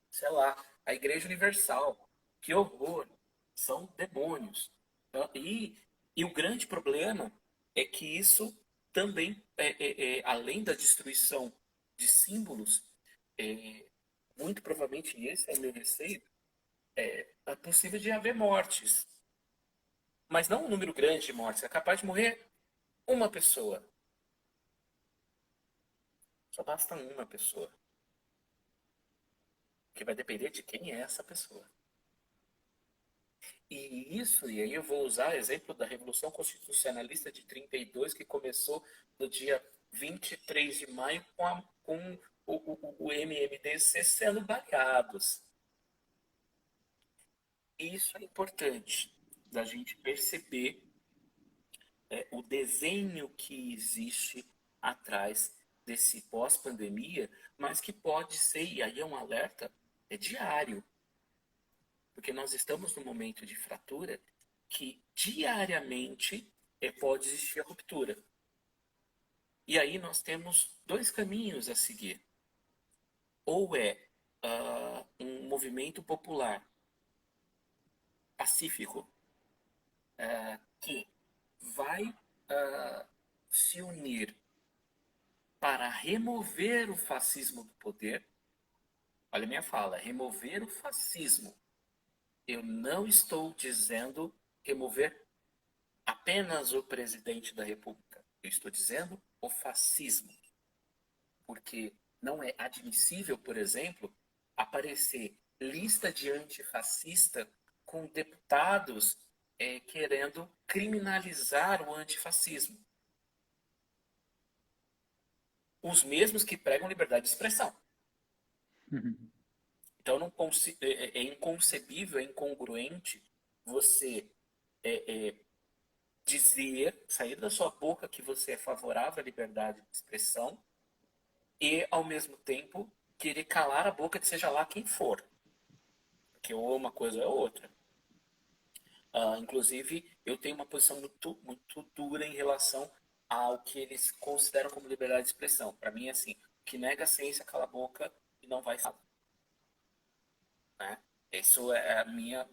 sei lá, a Igreja Universal. Que horror. São demônios. E o grande problema é que isso também, além da destruição de símbolos, muito provavelmente, e esse é o meu receio, é possível de haver mortes. Mas não um número grande de mortes. É capaz de morrer uma pessoa. Só basta uma pessoa. Que vai depender de quem é essa pessoa. E aí eu vou usar o exemplo da Revolução Constitucionalista de 32, que começou no dia 23 de maio com o MMDC sendo baleados. Isso é importante da gente perceber o desenho que existe atrás desse pós-pandemia, mas que pode ser, e aí é um alerta, diário. Porque nós estamos num momento de fratura que diariamente pode existir a ruptura. E aí nós temos dois caminhos a seguir. Ou é um movimento popular pacífico que vai se unir para remover o fascismo do poder. Olha a minha fala, remover o fascismo. Eu não estou dizendo remover apenas o presidente da República. Eu estou dizendo o fascismo. Porque não é admissível, por exemplo, aparecer lista de antifascista com deputados querendo criminalizar o antifascismo. os mesmos que pregam liberdade de expressão. Uhum. Então é inconcebível, é incongruente você dizer, sair da sua boca que você é favorável à liberdade de expressão e, ao mesmo tempo, querer calar a boca de seja lá quem for. Porque ou uma coisa ou outra. Inclusive, eu tenho uma posição muito, muito dura em relação ao que eles consideram como liberdade de expressão. Para mim, é assim, o que nega a ciência, cala a boca e não vai falar. Né? Isso é a minha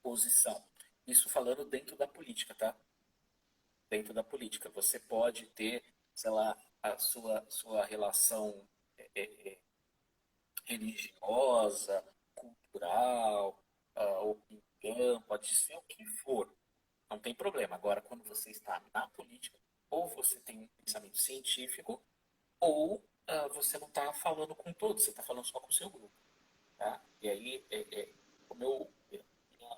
posição. Isso falando dentro da política, tá? Dentro da política. Você pode ter, sei lá, a sua relação religiosa, cultural, opinião, pode ser o que for. Não tem problema. Agora, quando você está na política, ou você tem um pensamento científico, ou você não está falando com todos, você está falando só com o seu grupo. Tá? E aí, minha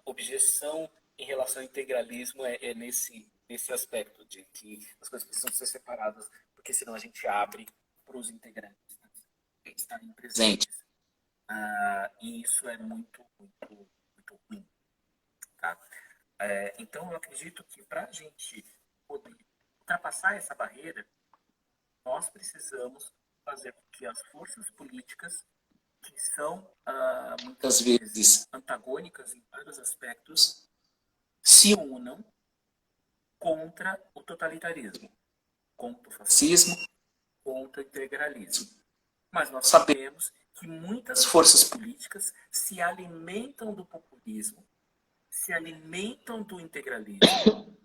objeção em relação ao integralismo é nesse aspecto, de que as coisas precisam ser separadas, porque senão a gente abre para os integrantes estarem presentes. E isso é muito, muito, muito ruim. Tá? Então, eu acredito que para a gente poder ultrapassar essa barreira, nós precisamos fazer com que as forças políticas, que são muitas vezes antagônicas em vários aspectos, se unam contra o totalitarismo, contra o fascismo, contra o integralismo. Mas nós sabemos que muitas forças políticas se alimentam do populismo, se alimentam do integralismo,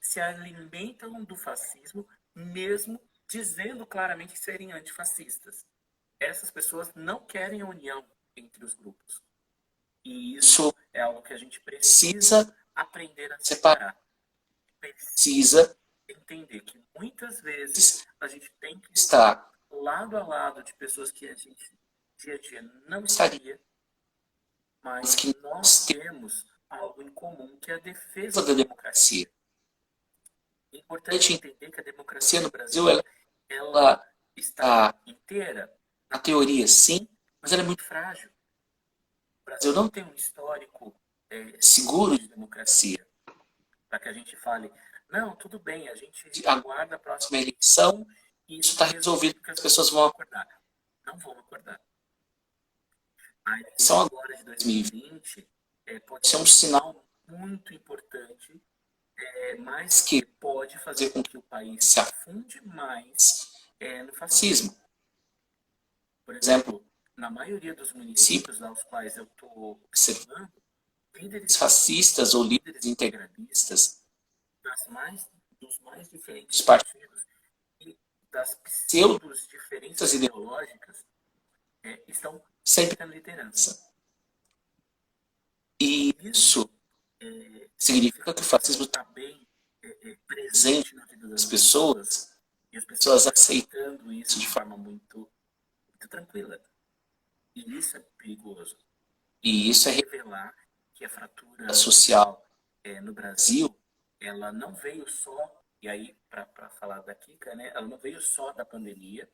se alimentam do fascismo, mesmo dizendo claramente serem antifascistas. Essas pessoas não querem a união entre os grupos. E isso é algo que a gente precisa aprender a separar. Precisa entender que muitas vezes a gente tem que estar lado a lado de pessoas que a gente dia a dia não estaria, mas que nós temos algo em comum, que é a defesa da democracia. É importante entender que a democracia no Brasil ela está inteira, na teoria sim, mas ela é muito frágil. O Brasil não tem um histórico seguro de democracia, para que a gente fale, não, tudo bem, a gente aguarda a próxima eleição e isso está resolvido porque as pessoas vão acordar. Não vão acordar. A eleição agora de 2020 pode ser um sinal muito importante, mas que pode fazer com que o país se afunde mais no fascismo. Por exemplo, na maioria dos municípios aos quais eu estou observando, líderes fascistas ou líderes integralistas dos mais diferentes partidos e das pseudos diferenças ideológicas estão sempre na liderança. E isso significa que o fascismo está bem presente na vida das pessoas e as pessoas aceitando isso de forma muito, muito tranquila. E isso é perigoso. E isso é revelar que a fratura social no Brasil, ela não veio só, e aí para falar da Kika, né, ela não veio só da pandemia,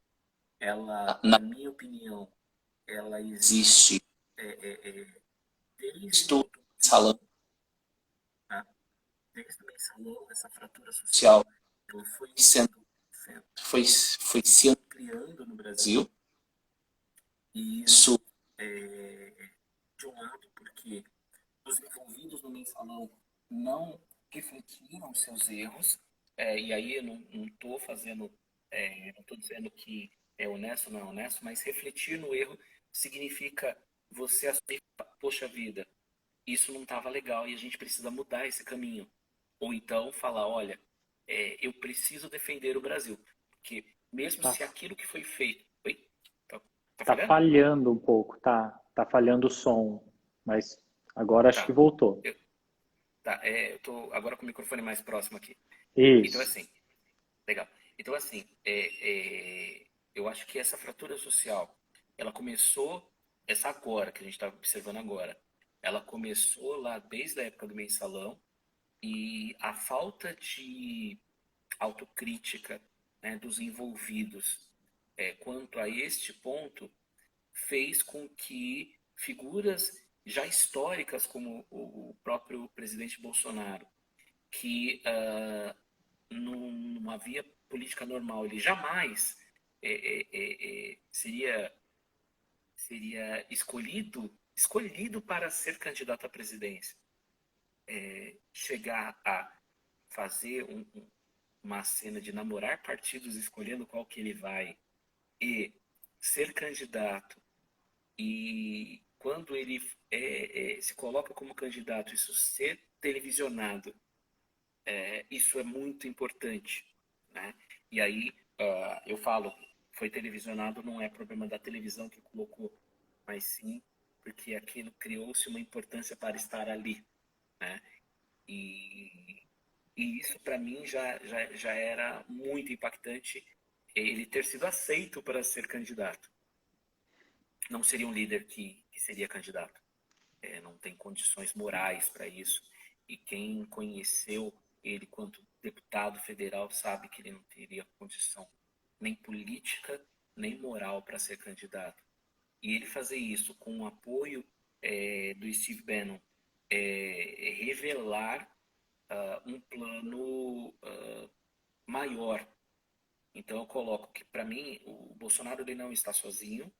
ela, na minha opinião, ela existe desde o mensalão, tá? Desde o mensalão, essa fratura social, ela foi se ampliando no Brasil, e isso de um lado porque os envolvidos no mensalão não refletiram seus erros, e aí eu não estou fazendo, não estou dizendo que é honesto ou não é honesto, mas refletir no erro significa você assumir, poxa vida, isso não estava legal e a gente precisa mudar esse caminho. Ou então falar, olha, eu preciso defender o Brasil, porque mesmo se aquilo que foi feito... Oi? Tá falhando um pouco, tá falhando o som, mas agora acho que voltou. Eu tô agora com o microfone mais próximo aqui. Isso. Então, assim, legal. Então, assim, eu acho que essa fratura social, ela começou, essa agora, que a gente está observando agora, ela começou lá desde a época do mensalão, e a falta de autocrítica, né, dos envolvidos quanto a este ponto fez com que figuras já históricas como o próprio presidente Bolsonaro, que numa via política normal ele jamais seria escolhido para ser candidato à presidência, chegar a fazer uma cena de namorar partidos escolhendo qual que ele vai e ser candidato, e quando ele se coloca como candidato, isso ser televisionado, isso é muito importante, né? E aí eu falo, foi televisionado, não é problema da televisão que colocou, mas sim porque aquilo criou-se uma importância para estar ali, né? E isso para mim já era muito impactante, ele ter sido aceito para ser candidato. Não seria um líder que seria candidato. Não tem condições morais para isso. E quem conheceu ele quanto deputado federal sabe que ele não teria condição nem política, nem moral para ser candidato. E ele fazer isso com o apoio do Steve Bannon, revelar um plano maior. Então eu coloco que, para mim, o Bolsonaro ele não está sozinho,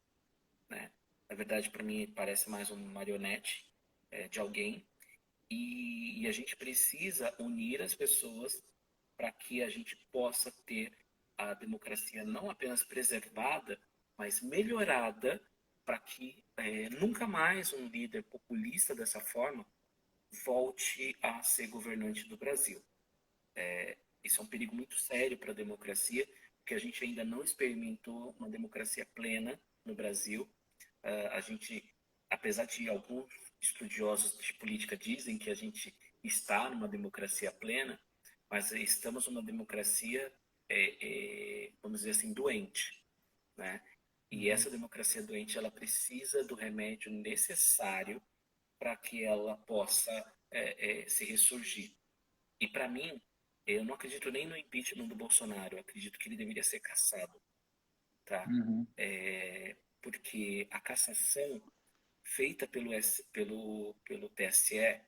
né? Na verdade, para mim, parece mais um marionete de alguém. E a gente precisa unir as pessoas para que a gente possa ter a democracia não apenas preservada, mas melhorada, para que nunca mais um líder populista dessa forma volte a ser governante do Brasil. Isso é um perigo muito sério para a democracia, porque a gente ainda não experimentou uma democracia plena no Brasil. A gente, apesar de alguns estudiosos de política dizem que a gente está numa democracia plena, mas estamos numa democracia, vamos dizer assim, doente, né? E essa democracia doente, ela precisa do remédio necessário para que ela possa se ressurgir. E para mim, eu não acredito nem no impeachment do Bolsonaro, eu acredito que ele deveria ser cassado, tá? Uhum. Porque a cassação feita pelo TSE,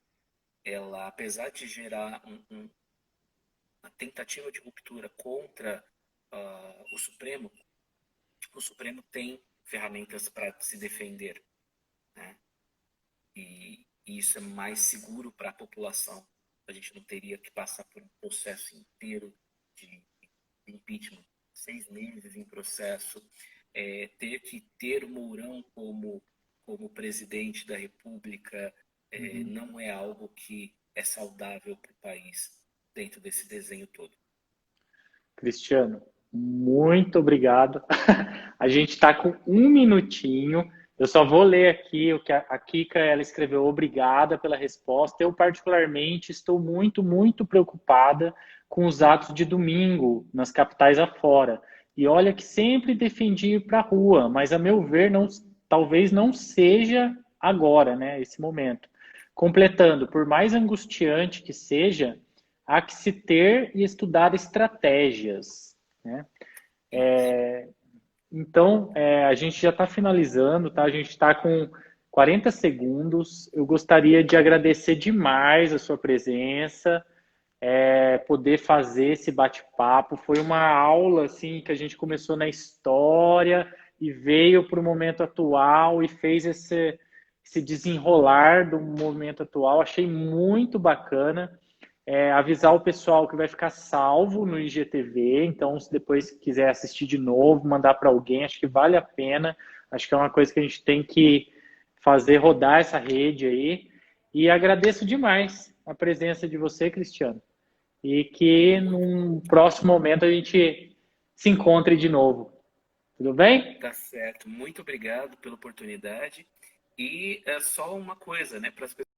ela, apesar de gerar uma tentativa de ruptura contra o Supremo tem ferramentas para se defender, né? E isso é mais seguro para a população. A gente não teria que passar por um processo inteiro de impeachment, 6 meses em processo, ter que ter o Mourão como presidente da República, não é algo que é saudável para o país dentro desse desenho todo. Cristiano, muito obrigado. A gente está com um minutinho. Eu só vou ler aqui o que a Kika ela escreveu. Obrigada pela resposta. Eu, particularmente, estou muito, muito preocupada com os atos de domingo nas capitais afora. E olha que sempre defendi ir para a rua, mas, a meu ver, talvez não seja agora, né, esse momento. Completando, por mais angustiante que seja, há que se ter e estudar estratégias, né? Então, a gente já está finalizando, tá? A gente está com 40 segundos. Eu gostaria de agradecer demais a sua presença, poder fazer esse bate-papo. Foi uma aula assim que a gente começou na história e veio para o momento atual e fez esse desenrolar do momento atual. Achei muito bacana. Avisar o pessoal que vai ficar salvo no IGTV, então se depois quiser assistir de novo, mandar para alguém, acho que vale a pena, acho que é uma coisa que a gente tem que fazer rodar essa rede aí, e agradeço demais a presença de você, Cristiano, e que num próximo momento a gente se encontre de novo, tudo bem? Tá certo, muito obrigado pela oportunidade, e é só uma coisa, né, para as pessoas